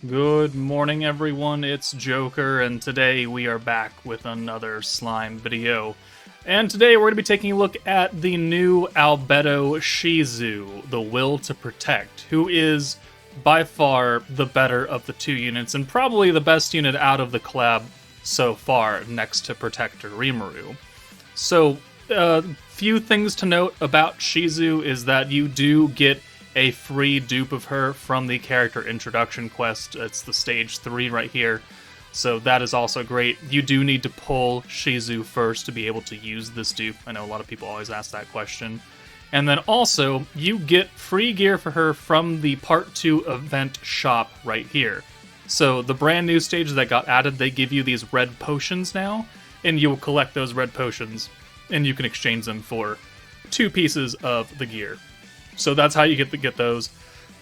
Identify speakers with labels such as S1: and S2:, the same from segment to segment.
S1: Good morning, everyone. It's Joker, and today we are back with another slime video. And today we're going to be taking a look at the new Albedo SHIZU, the Will to Protect, who is by far the better of the two units, and probably the best unit out of the collab so far, next to Protector Rimuru. So, few things to note about SHIZU is that you do get a free dupe of her from the character introduction quest. It's the stage 3 right here, so that is also great. You do need to pull SHIZU first to be able to use this dupe. I know a lot of people always ask that question. And then also, you get free gear for her from the Part 2 event shop right here. So the brand new stage that got added, they give you these red potions now, and you will collect those red potions, and you can exchange them for 2 pieces of the gear. So that's how you get those.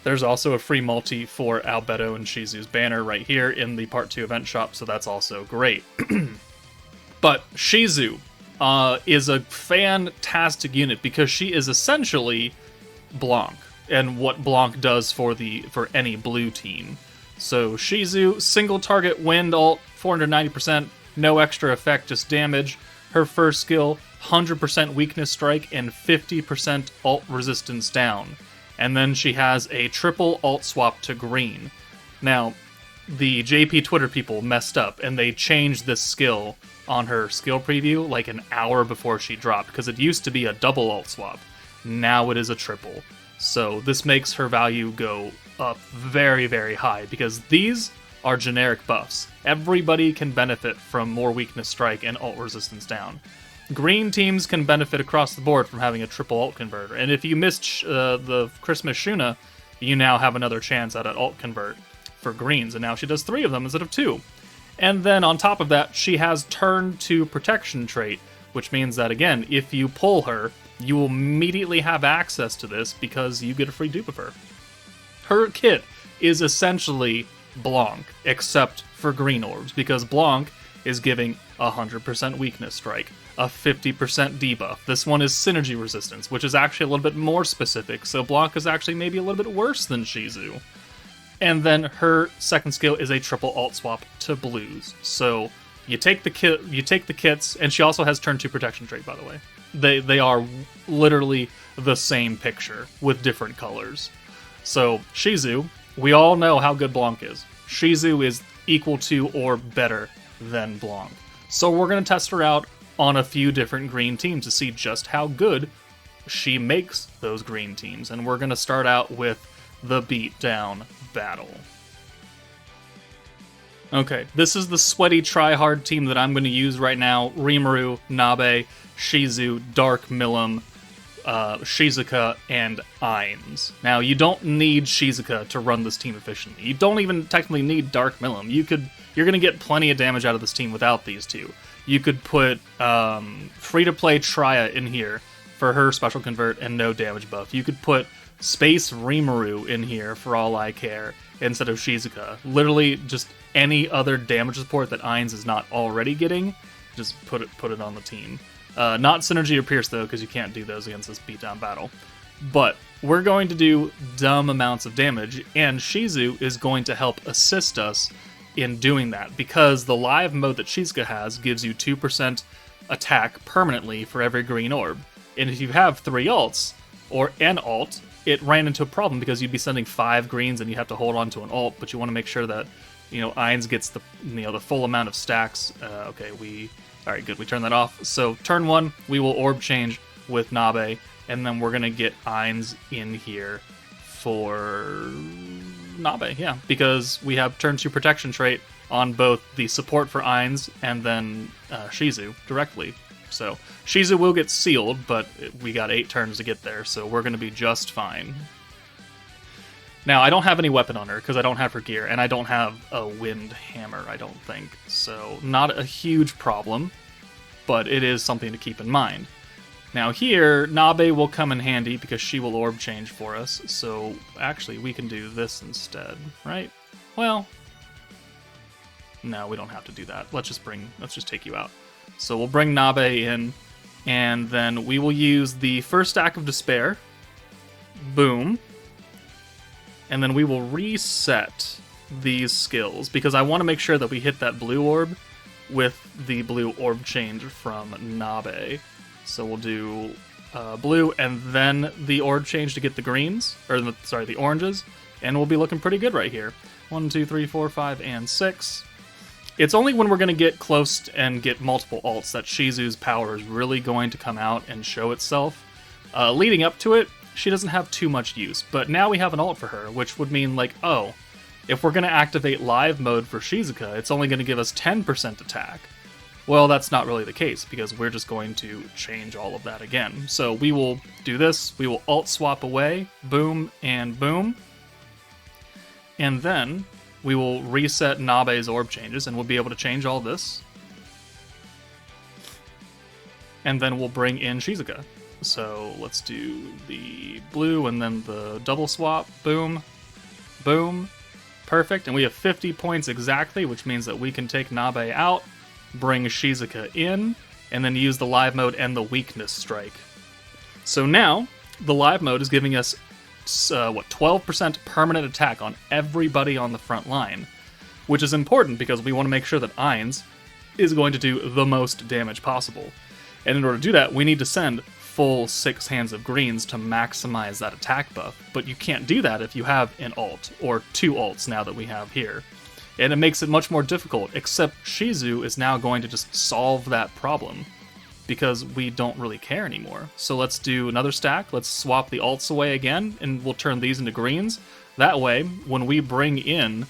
S1: There's also a free multi for Albedo and SHIZU's banner right here in the Part 2 event shop, so that's also great. But SHIZU is a fantastic unit because she is essentially Blanc, and what Blanc does for any blue team. So SHIZU, single target wind ult, 490%, no extra effect, just damage. Her first skill, 100% weakness strike and 50% ult resistance down. And then she has a triple ult swap to green. Now, the JP Twitter people messed up and they changed this skill on her skill preview like an hour before she dropped, because it used to be a double ult swap. Now it is a triple. So this makes her value go up very, very high, because these are generic buffs. Everybody can benefit from more weakness strike and ult resistance down. Green teams can benefit across the board from having a triple ult converter, and if you missed the Christmas Shuna, you now have another chance at an ult convert for greens, and now she does 3 of them instead of 2. And then on top of that, she has turn to protection trait, which means that, again, if you pull her, you will immediately have access to this because you get a free dupe of her. Her kit is essentially Blanc, except for green orbs, because Blanc is giving 100% weakness strike, a 50% debuff. This one is synergy resistance, which is actually a little bit more specific, so Blanc is actually maybe a little bit worse than SHIZU. And then her second skill is a triple ult swap to blues. So you take the kits, and she also has turn 2 protection trait, by the way. They are literally the same picture with different colors. So SHIZU, we all know how good Blanc is. SHIZU is equal to or better than Blanc. So we're going to test her out on a few different green teams to see just how good she makes those green teams. And we're going to start out with the beatdown battle. Okay, this is the sweaty try-hard team that I'm going to use right now. Rimuru, Nabe, SHIZU, Dark Milim, Shizuka, and Ainz. Now, you don't need Shizuka to run this team efficiently. You don't even technically need Dark Milim. You're going to get plenty of damage out of this team without these two. You could put free-to-play Trya in here for her special convert and no damage buff. You could put Space Rimuru in here for all I care instead of Shizuka. Literally just any other damage support that Ainz is not already getting, just put it on the team. Not Synergy or Pierce, though, because you can't do those against this beatdown battle. But we're going to do dumb amounts of damage, and SHIZU is going to help assist us in doing that, because the live mode that Shizuka has gives you 2% attack permanently for every green orb. And if you have 3 ults, or an ult, it ran into a problem because you'd be sending 5 greens and you have to hold on to an ult, but you want to make sure that, Ainz gets the full amount of stacks. Alright, good, we turn that off. So turn 1, we will orb change with Nabe, and then we're gonna get Ainz in here for Nabe, yeah, because we have turn 2 protection trait on both the support for Ainz and then SHIZU directly. So SHIZU will get sealed, but we got 8 turns to get there, so we're gonna be just fine. Now, I don't have any weapon on her because I don't have her gear, and I don't have a wind hammer, I don't think. So, not a huge problem, but it is something to keep in mind. Now here, Nabe will come in handy because she will orb change for us, so actually we can do this instead, right? Well, no, we don't have to do that. Let's just take you out. So we'll bring Nabe in, and then we will use the first stack of Despair. Boom. And then we will reset these skills because I want to make sure that we hit that blue orb with the blue orb change from Nabe. So we'll do blue and then the orb change to get the greens, or sorry, the oranges, and we'll be looking pretty good right here. 1, 2, 3, 4, 5, and 6. It's only when we're going to get close and get multiple ults that SHIZU's power is really going to come out and show itself. Leading up to it, she doesn't have too much use, but now we have an ult for her, which would mean, like, oh, if we're going to activate live mode for Shizuka, it's only going to give us 10% attack. Well, that's not really the case, because we're just going to change all of that again. So we will do this, we will ult swap away, boom and boom, and then we will reset Nabe's orb changes, and we'll be able to change all this. And then we'll bring in Shizuka. So let's do the blue and then the double swap, boom, boom. Perfect, and we have 50 points exactly, which means that we can take Nabe out, bring Shizuka in, and then use the live mode and the weakness strike. So now, the live mode is giving us, 12% permanent attack on everybody on the front line, which is important because we want to make sure that Ainz is going to do the most damage possible. And in order to do that, we need to send full 6 hands of greens to maximize that attack buff, but you can't do that if you have an ult, or 2 ults now that we have here. And it makes it much more difficult, except SHIZU is now going to just solve that problem, because we don't really care anymore. So let's do another stack, let's swap the ults away again, and we'll turn these into greens. That way, when we bring in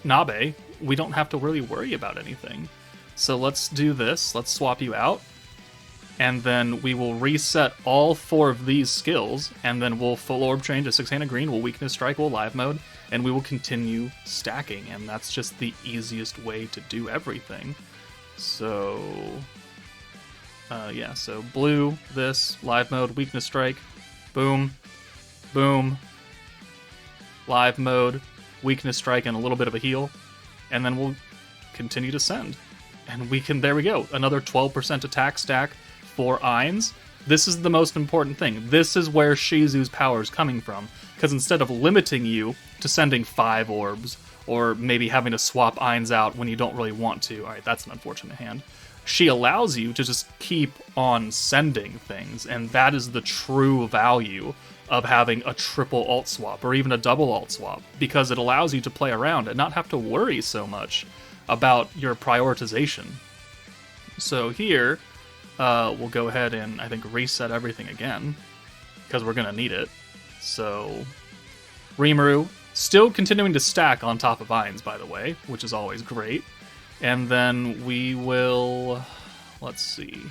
S1: Nabe, we don't have to really worry about anything. So let's do this, let's swap you out, and then we will reset all 4 of these skills, and then we'll full orb change to 6-handed green, we'll weakness strike, we'll live mode, and we will continue stacking, and that's just the easiest way to do everything. So, yeah, so blue, this, live mode, weakness strike, boom, boom, live mode, weakness strike, and a little bit of a heal, and then we'll continue to send. And we can, there we go, another 12% attack stack for Ainz. This is the most important thing. This is where SHIZU's power is coming from, because instead of limiting you to sending 5 orbs, or maybe having to swap Ainz out when you don't really want to, alright, that's an unfortunate hand, she allows you to just keep on sending things, and that is the true value of having a triple ult swap, or even a double ult swap, because it allows you to play around and not have to worry so much about your prioritization. So here, we'll go ahead and, I think, reset everything again, because we're going to need it. So, Rimuru, still continuing to stack on top of Ainz, by the way, which is always great. And then we will, let's see,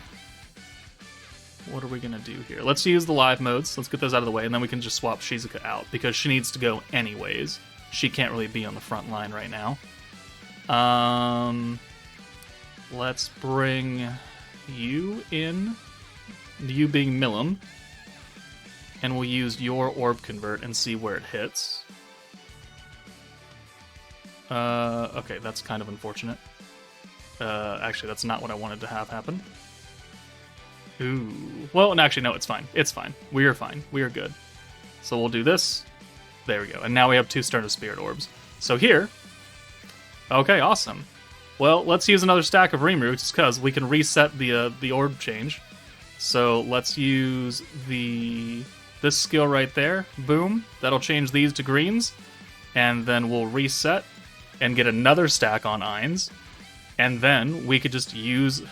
S1: what are we going to do here? Let's use the live modes, let's get those out of the way, and then we can just swap Shizuka out, because she needs to go anyways. She can't really be on the front line right now. Let's bring you in, you being Milim, and we'll use your orb convert and see where it hits. Okay, that's kind of unfortunate. Actually, that's not what I wanted to have happen. Ooh, well, actually, no, it's fine. It's fine. We are fine. We are good. So we'll do this. There we go. And now we have 2 Stern of Spirit orbs. So here, okay, awesome. Well, let's use another stack of Rimuru, just because we can reset the orb change. So let's use this skill right there. Boom. That'll change these to greens. And then we'll reset and get another stack on Ainz. And then we could just use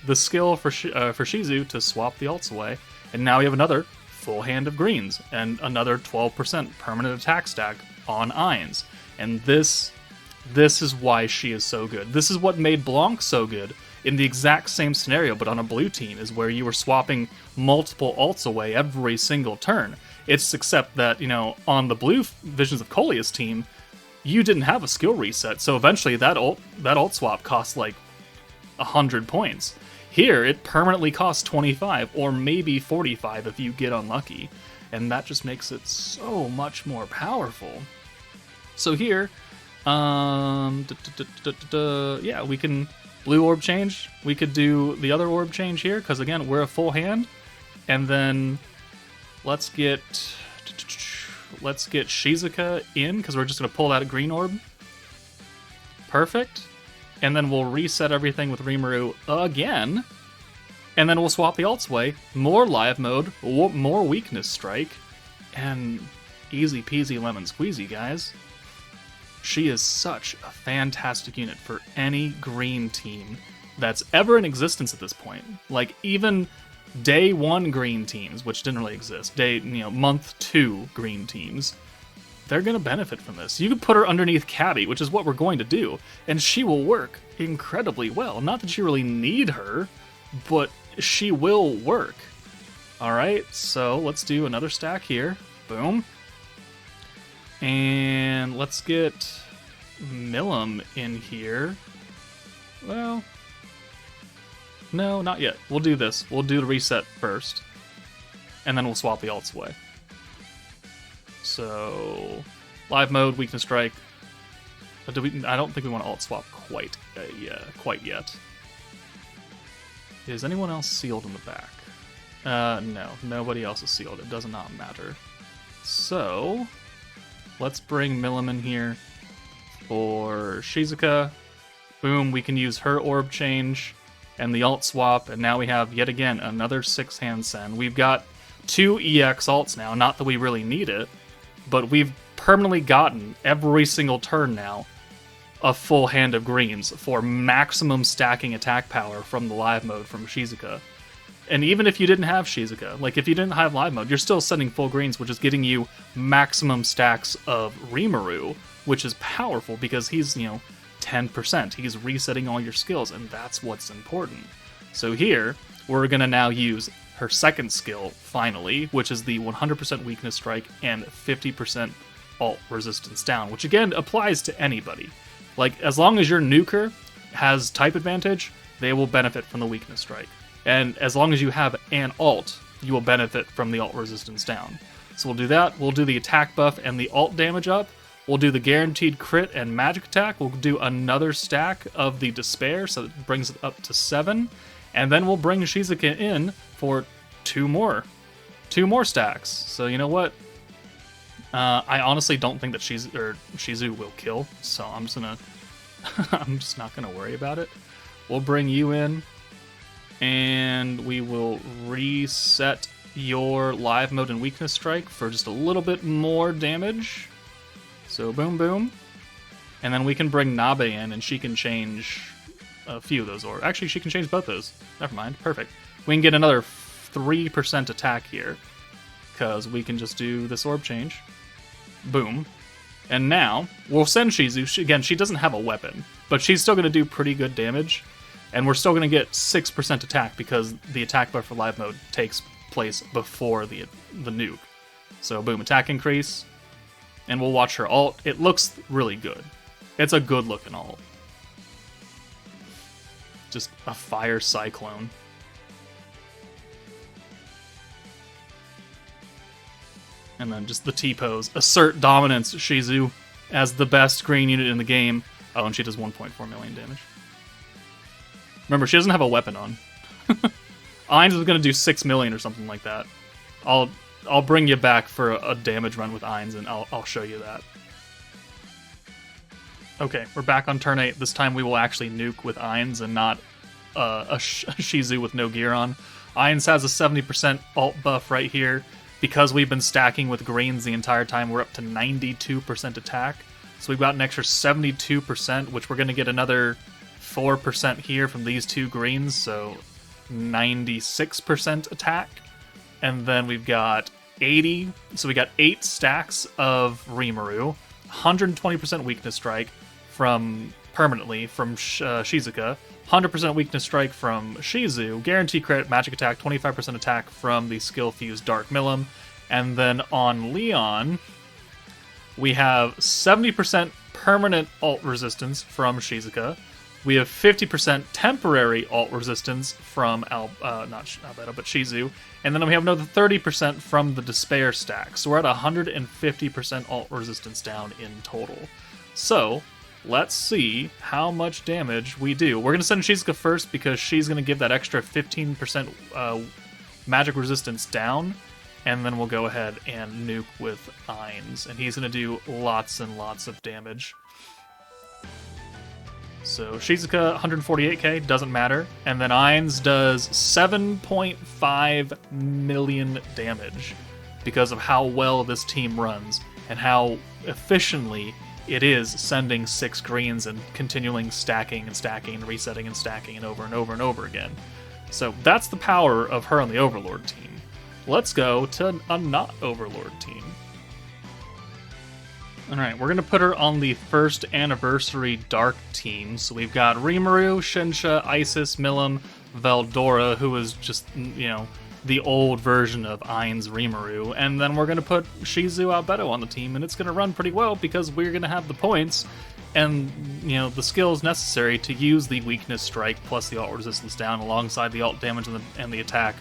S1: the skill for SHIZU to swap the ults away. And now we have another full hand of greens and another 12% permanent attack stack on Ainz. And this is why she is so good. This is what made Blanc so good in the exact same scenario, but on a blue team, is where you were swapping multiple ults away every single turn. It's except that, you know, on the blue Visions of Coleus team, you didn't have a skill reset, so eventually that ult swap cost like 100 points. Here, it permanently costs 25, or maybe 45 if you get unlucky, and that just makes it so much more powerful. So here, yeah, we can blue orb change. We could do the other orb change here, because again, we're a full hand. And then let's get let's get Shizuka in, because we're just going to pull that green orb. Perfect. And then we'll reset everything with Rimuru again. And then we'll swap the alt sway. More live mode, more weakness strike, and easy peasy lemon squeezy, guys. She is such a fantastic unit for any green team that's ever in existence at this point. Like, even day 1 green teams, which didn't really exist, month 2 green teams, they're going to benefit from this. You could put her underneath Cabby, which is what we're going to do, and she will work incredibly well. Not that you really need her, but she will work. Alright, so let's do another stack here. Boom. And let's get Millum in here. Well, no, not yet. We'll do this. We'll do the reset first, and then we'll swap the alts away. So, live mode, weakness strike. I don't think we want to alt swap quite yet. Is anyone else sealed in the back? No, nobody else is sealed. It does not matter. So, let's bring Millum in here for Shizuka. Boom, we can use her orb change and the alt swap, and now we have, yet again, another 6-hand send. We've got 2 EX alts now, not that we really need it, but we've permanently gotten, every single turn now, a full hand of greens for maximum stacking attack power from the live mode from Shizuka. And even if you didn't have Shizuka, like if you didn't have live mode, you're still sending full greens, which is getting you maximum stacks of Rimuru, which is powerful because he's, 10%. He's resetting all your skills, and that's what's important. So here, we're going to now use her second skill, finally, which is the 100% weakness strike and 50% alt resistance down, which again applies to anybody. Like, as long as your nuker has type advantage, they will benefit from the weakness strike. And as long as you have an alt, you will benefit from the alt resistance down. So we'll do that. We'll do the attack buff and the alt damage up. We'll do the guaranteed crit and magic attack. We'll do another stack of the despair, so it brings it up to 7. And then we'll bring Shizuka in for 2 more stacks. So you know what? I honestly don't think that Shizu will kill, so I'm just not gonna worry about it. We'll bring you in, and we will reset your live mode and weakness strike for just a little bit more damage. So boom, boom. And then we can bring Nabe in, and she can change a few of those. Or actually, she can change both those. Never mind. Perfect. We can get another 3% attack here, because we can just do this orb change. Boom. And now, we'll send Shizu. Again, she doesn't have a weapon, but she's still going to do pretty good damage. And we're still going to get 6% attack, because the attack buff for live mode takes place before the nuke. So boom, attack increase. And we'll watch her alt. It looks really good. It's a good looking alt. Just a fire cyclone. And then just the T-pose. Assert dominance, Shizu, as the best green unit in the game. Oh, and she does 1.4 million damage. Remember, she doesn't have a weapon on. Ainz is going to do 6 million or something like that. I'll bring you back for a damage run with Ainz, and I'll show you that. Okay, we're back on turn 8. This time we will actually nuke with Ainz and not a Shizu with no gear on. Ainz has a 70% alt buff right here. Because we've been stacking with greens the entire time, we're up to 92% attack. So we've got an extra 72%, which we're going to get another 4% here from these 2 greens, so 96% attack. And then we've got 80, so we got 8 stacks of Rimuru, 120% weakness strike permanently from Shizuka, 100% weakness strike from Shizu, guarantee crit, magic attack, 25% attack from the skill fused Dark Millum, and then on Leon, we have 70% permanent alt resistance from Shizuka. We have 50% temporary alt resistance from not Albedo, but Shizu. And then we have another 30% from the Despair stack. So we're at 150% alt resistance down in total. So, let's see how much damage we do. We're going to send Shizuka first because she's going to give that extra 15% magic resistance down. and then we'll go ahead and nuke with Ainz, and he's going to do lots and lots of damage. So Shizuka 148k, doesn't matter, and then Ainz does 7.5 million damage because of how well this team runs and how efficiently it is sending 6 greens and continuing stacking and stacking and resetting and stacking and over and over and over again. So that's the power of her on the Overlord team. Let's go to a not Overlord team. Alright, we're going to put her on the first anniversary Dark team. So we've got Rimuru, Shinsha, Isis, Milim, Veldora, who is just, you know, the old version of Ainz Rimuru. And then we're going to put SHIZU Albedo on the team, and it's going to run pretty well because we're going to have the points and, you know, the skills necessary to use the weakness strike plus the alt resistance down alongside the alt damage and the attack,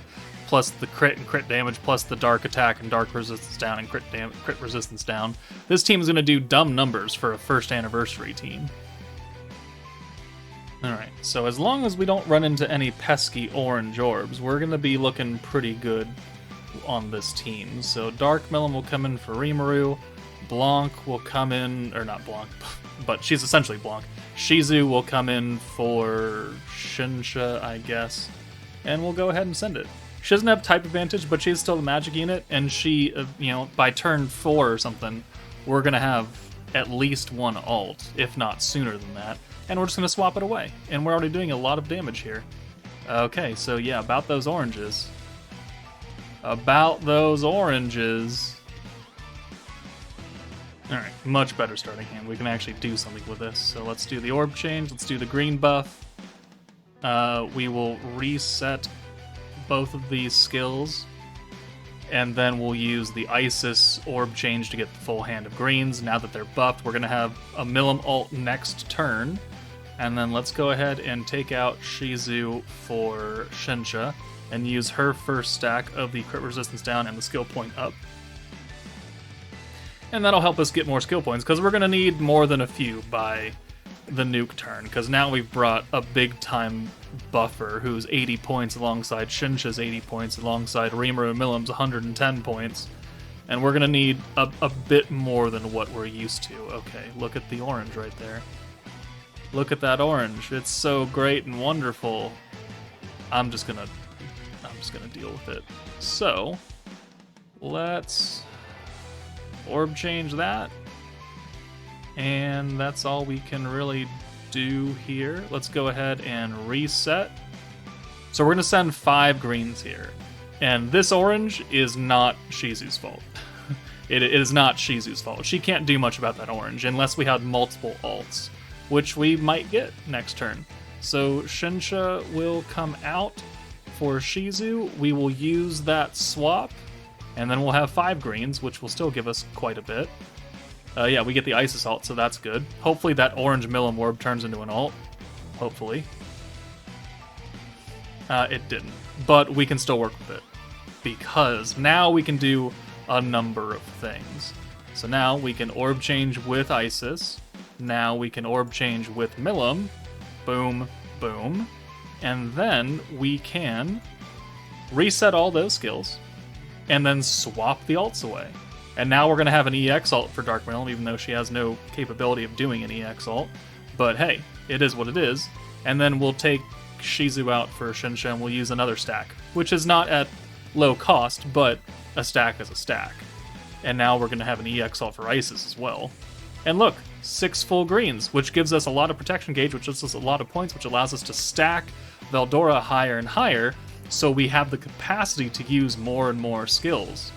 S1: plus the crit and crit damage, plus the dark attack and dark resistance down and crit resistance down. This team is going to do dumb numbers for a first anniversary team. Alright, so as long as we don't run into any pesky orange orbs, we're going to be looking pretty good on this team. So Dark Milim will come in for Rimuru, Blanc will come in, or not Blanc, but she's essentially Blanc. SHIZU will come in for Shinsha, I guess, and we'll go ahead and send it. She doesn't have type advantage, but she's still the magic unit, and she, you know, by turn 4 or something, we're going to have at least one alt, if not sooner than that, and we're just going to swap it away, and we're already doing a lot of damage here. Okay, so yeah, about those oranges. About those oranges. Alright, much better starting hand. We can actually do something with this. So let's do the orb change, let's do the green buff. We will reset both of these skills, and then we'll use the Isis orb change to get the full hand of greens. Now that they're buffed, we're going to have a Milim ult next turn, and then let's go ahead and take out SHIZU for Shinsha and use her first stack of the crit resistance down and the skill point up. And that'll help us get more skill points, because we're going to need more than a few by the nuke turn, because now we've brought a big time buffer who's 80 points alongside Shinsha's 80 points alongside Rimuru and Milim's 110 points, and we're gonna need a bit more than what we're used to. Okay, look at the orange right there. Look at that orange. It's so great and wonderful. I'm just gonna deal with it. So let's orb change that. And that's all we can really do here. Let's go ahead and reset. So we're going to send 5 greens here. And this orange is not SHIZU's fault. It is not SHIZU's fault. She can't do much about that orange unless we had multiple alts, which we might get next turn. So Shinsha will come out for SHIZU. We will use that swap, and then we'll have 5 greens, which will still give us quite a bit. Yeah, we get the Isis ult, so that's good. Hopefully that orange Milim orb turns into an ult. Hopefully. It didn't. But we can still work with it, because now we can do a number of things. So now we can orb change with Isis. Now we can orb change with Milim. Boom, boom. And then we can reset all those skills, and then swap the alts away. And now we're going to have an EX ult for Dark Milim, even though she has no capability of doing an EX ult. But hey, it is what it is. And then we'll take SHIZU out for Shinsha, and we'll use another stack, which is not at low cost, but a stack is a stack. And now we're going to have an EX ult for Isis as well. And look, 6 full greens, which gives us a lot of protection gauge, which gives us a lot of points, which allows us to stack Veldora higher and higher, so we have the capacity to use more and more skills.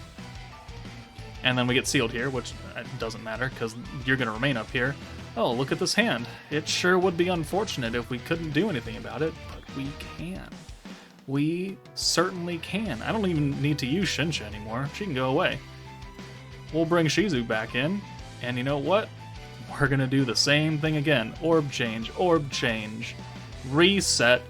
S1: And then we get sealed here, which doesn't matter, because you're going to remain up here. Oh, look at this hand. It sure would be unfortunate if we couldn't do anything about it, but we can. We certainly can. I don't even need to use Shinsha anymore. She can go away. We'll bring SHIZU back in, and you know what? We're going to do the same thing again. Orb change, reset,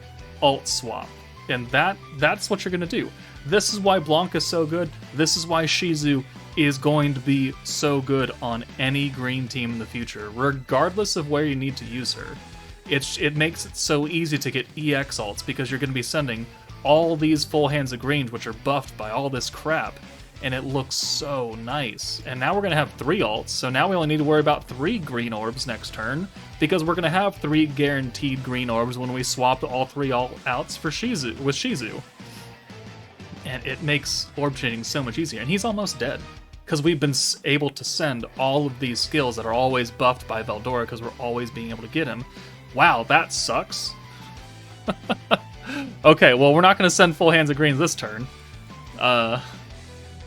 S1: alt swap. And that's what you're going to do. This is why Blanc is so good. This is why SHIZU is going to be so good on any green team in the future, regardless of where you need to use her. It makes it so easy to get EX ults, because you're going to be sending all these full hands of greens, which are buffed by all this crap, and it looks so nice. And now we're going to have 3 alts, so now we only need to worry about 3 green orbs next turn, because we're going to have 3 guaranteed green orbs when we swap all 3 outs for SHIZU, with SHIZU. And it makes orb changing so much easier, and he's almost dead. Because we've been able to send all of these skills that are always buffed by Veldora, because we're always being able to get him. Wow, that sucks. Okay, well, we're not going to send full hands of greens this turn. Not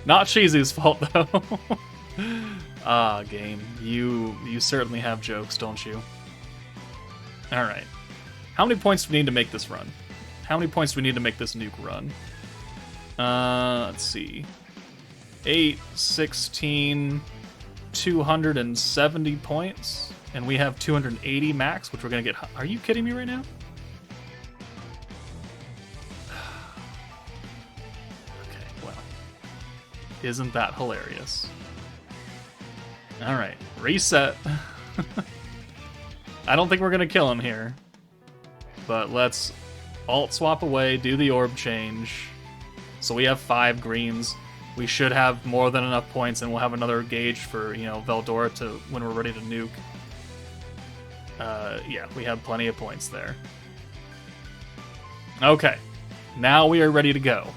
S1: SHIZU's fault, though. Game. You certainly have jokes, don't you? Alright. How many points do we need to make this run? How many points do we need to make this nuke run? Let's see. 8, 16, 270 points. And we have 280 max, which we're going to get... Are you kidding me right now? Okay, well. Isn't that hilarious? Alright, reset. I don't think we're going to kill him here. But let's alt swap away, do the orb change. So we have 5 greens. We should have more than enough points, and we'll have another gauge for, you know, Veldora to when we're ready to nuke. Yeah, we have plenty of points there. Okay, now we are ready to go.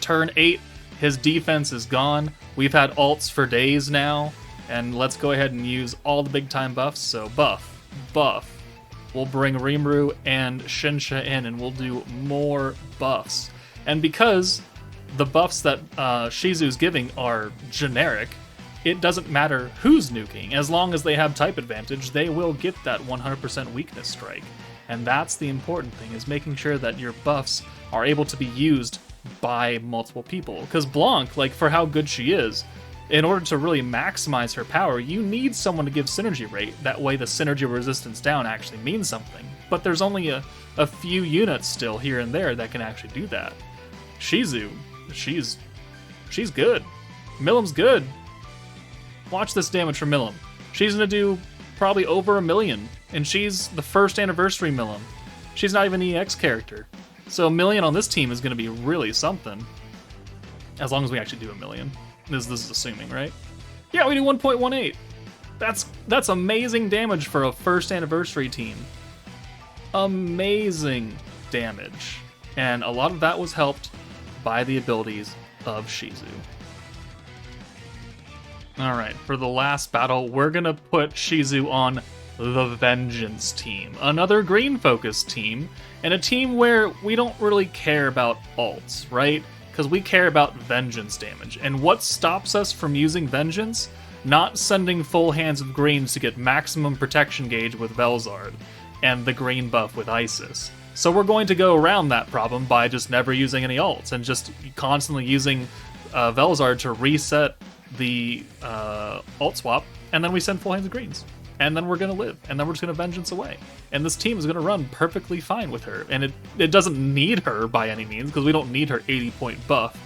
S1: Turn 8, his defense is gone. We've had alts for days now, and let's go ahead and use all the big time buffs. So buff, buff. We'll bring Rimuru and Shinsha in, and we'll do more buffs. And because the buffs that SHIZU's giving are generic, it doesn't matter who's nuking. As long as they have type advantage, they will get that 100% weakness strike. And that's the important thing, is making sure that your buffs are able to be used by multiple people. Because Blanc, like, for how good she is, in order to really maximize her power, you need someone to give synergy rate. That way the synergy resistance down actually means something. But there's only a few units still here and there that can actually do that. SHIZU, she's good. Millim's good. Watch this damage from Millim. She's gonna do probably over 1 million, and she's the first anniversary Millim. She's not even an EX character. So 1 million on this team is gonna be really something. As long as we actually do 1 million. This is assuming, right? Yeah, we do 1.18. That's amazing damage for a first anniversary team. Amazing damage. And a lot of that was helped by the abilities of SHIZU. Alright, for the last battle, we're gonna put SHIZU on the Vengeance team. Another green-focused team, and a team where we don't really care about ults, right? Because we care about Vengeance damage. And what stops us from using Vengeance? Not sending full hands of greens to get maximum protection gauge with Velzard, and the green buff with Isis. So we're going to go around that problem by just never using any ults, and just constantly using Velzard to reset the alt swap, and then we send full hands of greens. And then we're going to live, and then we're just going to Vengeance away. And this team is going to run perfectly fine with her. And it doesn't need her by any means, because we don't need her 80-point buff.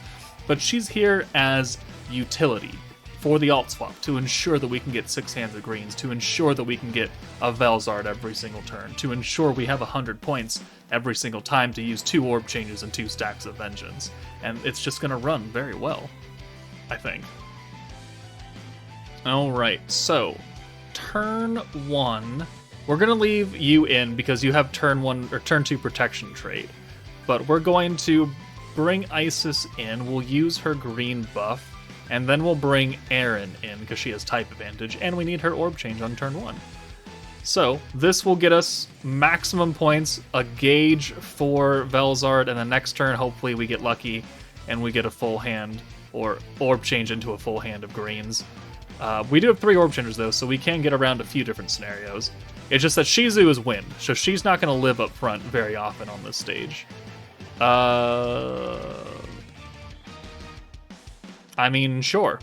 S1: But she's here as utility for the alt swap, to ensure that we can get 6 hands of greens, to ensure that we can get a Velzard every single turn, to ensure we have 100 points every single time to use 2 orb changes and 2 stacks of Vengeance. And it's just going to run very well, I think. Alright, so turn 1, we're going to leave you in because you have turn 1 or turn 2 protection trait. But we're going to bring Isis in, we'll use her green buff, and then we'll bring Erin in because she has type advantage, and we need her orb change on turn 1. So this will get us maximum points, a gauge for Velzard, and the next turn hopefully we get lucky and we get a full hand, or orb change into a full hand of greens. We do have 3 orb changers though, so we can get around a few different scenarios. It's just that SHIZU is wind, so she's not going to live up front very often on this stage. I mean, sure.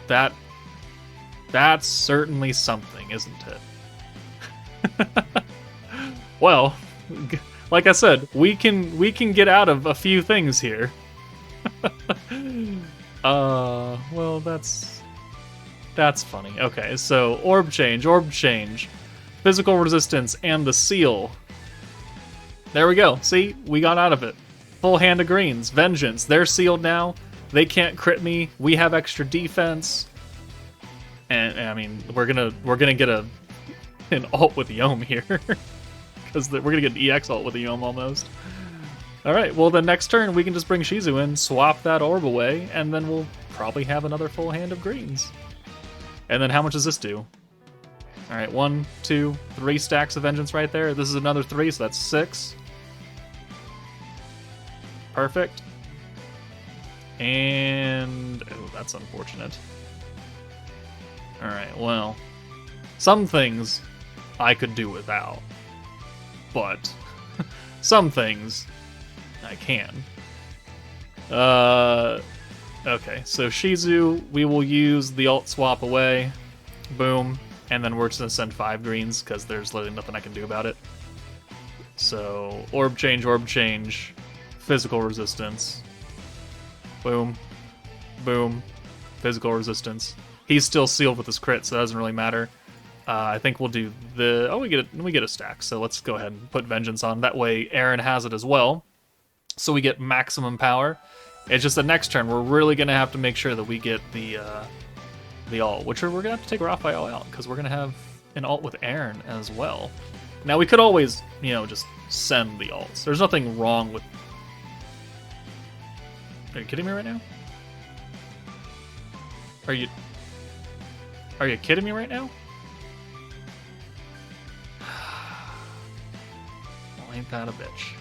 S1: That's certainly something, isn't it? Well, like I said, we can get out of a few things here. Well, that's funny. Okay, so orb change, physical resistance, and the seal. There we go. See, we got out of it. Full hand of greens. Vengeance. They're sealed now. They can't crit me. We have extra defense. And I mean, we're gonna get an ult with Yom here. Because we're gonna get an EX ult with Yom almost. Alright, well then next turn we can just bring SHIZU in, swap that orb away, and then we'll probably have another full hand of greens. And then how much does this do? Alright, 1, 2, 3 stacks of Vengeance right there. This is another 3, so that's 6. Perfect. And... oh, that's unfortunate. Alright, well... some things I could do without. But... some things... I can. Okay, so SHIZU, we will use the alt swap away. Boom. And then we're just going to send 5 greens, because there's literally nothing I can do about it. So, orb change, physical resistance. Boom. Boom. Physical resistance. He's still sealed with his crit, so that doesn't really matter. I think we'll do the... oh, we get a stack, so let's go ahead and put Vengeance on. That way Aaron has it as well. So we get maximum power. It's just the next turn, we're really going to have to make sure that we get the ult, which we're going to have to take her off by all out, because we're going to have an ult with Aaron as well. Now, we could always, you know, just send the ults. There's nothing wrong with... are you kidding me right now? Are you kidding me right now? Well, ain't that a bitch.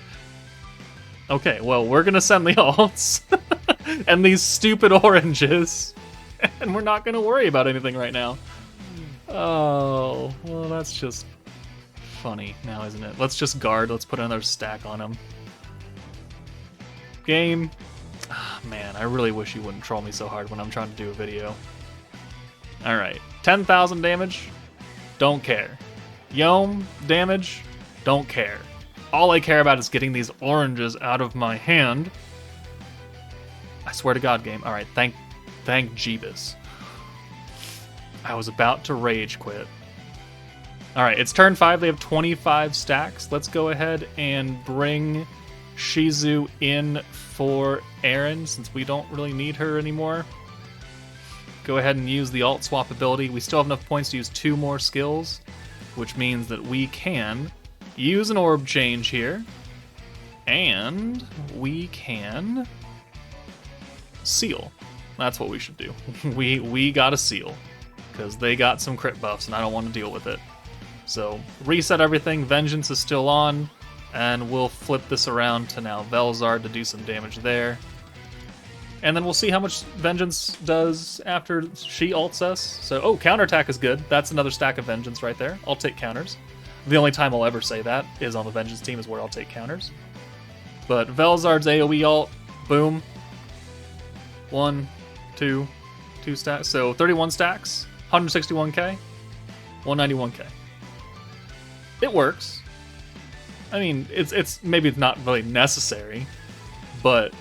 S1: Okay, well, we're gonna send the ults and these stupid oranges, and we're not gonna worry about anything right now. Oh, well, that's just funny now, isn't it? Let's just guard. Let's put another stack on him. Game. Oh, man, I really wish you wouldn't troll me so hard when I'm trying to do a video. Alright, 10,000 damage. Don't care. Yom damage. Don't care. All I care about is getting these oranges out of my hand. I swear to God, game. Alright, thank Jeebus. I was about to rage quit. Alright, it's turn 5. They have 25 stacks. Let's go ahead and bring SHIZU in for Aaron, since we don't really need her anymore. Go ahead and use the alt swap ability. We still have enough points to use 2 more skills, which means that we can use an orb change here, and we can seal. That's what we should do. We gotta seal, because they got some crit buffs, and I don't want to deal with it. So, reset everything. Vengeance is still on, and we'll flip this around to now Velzard to do some damage there. And then we'll see how much Vengeance does after she ults us. So, oh, counterattack is good. That's another stack of Vengeance right there. I'll take counters. The only time I'll ever say that is on the Vengeance team, is where I'll take counters. But Velzard's AoE ult, boom. 1, 2 stacks. So 31 stacks, 161k, 191k. It works. I mean, it's maybe it's not really necessary, but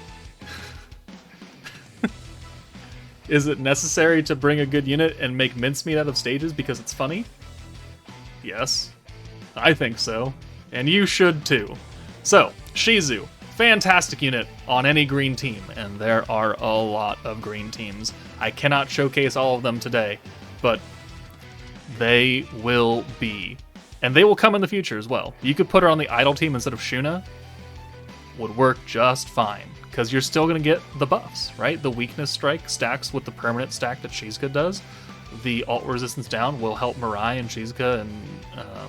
S1: is it necessary to bring a good unit and make mincemeat out of stages because it's funny? Yes. I think so, and you should too. So, SHIZU, fantastic unit on any green team, and there are a lot of green teams. I cannot showcase all of them today, but they will be. And they will come in the future as well. You could put her on the idle team instead of Shuna. Would work just fine, because you're still going to get the buffs, right? The weakness strike stacks with the permanent stack that Shizuka does. The alt resistance down will help Mirai and Shizuka and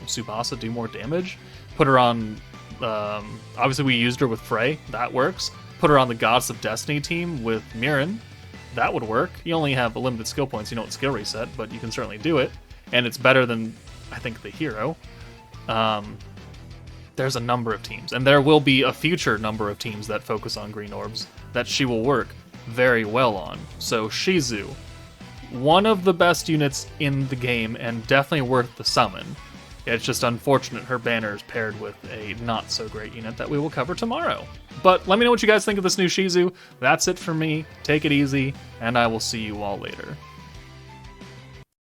S1: Tsubasa do more damage. Put her on... obviously we used her with Frey. That works. Put her on the Goddess of Destiny team with Mirren. That would work. You only have a limited skill points. You don't skill reset, but you can certainly do it. And it's better than, I think, the hero. There's a number of teams. And there will be a future number of teams that focus on green orbs that she will work very well on. So SHIZU, one of the best units in the game and definitely worth the summon. It's just unfortunate her banner is paired with a not-so-great unit that we will cover tomorrow. But let me know what you guys think of this new SHIZU. That's it for me. Take it easy, and I will see you all later.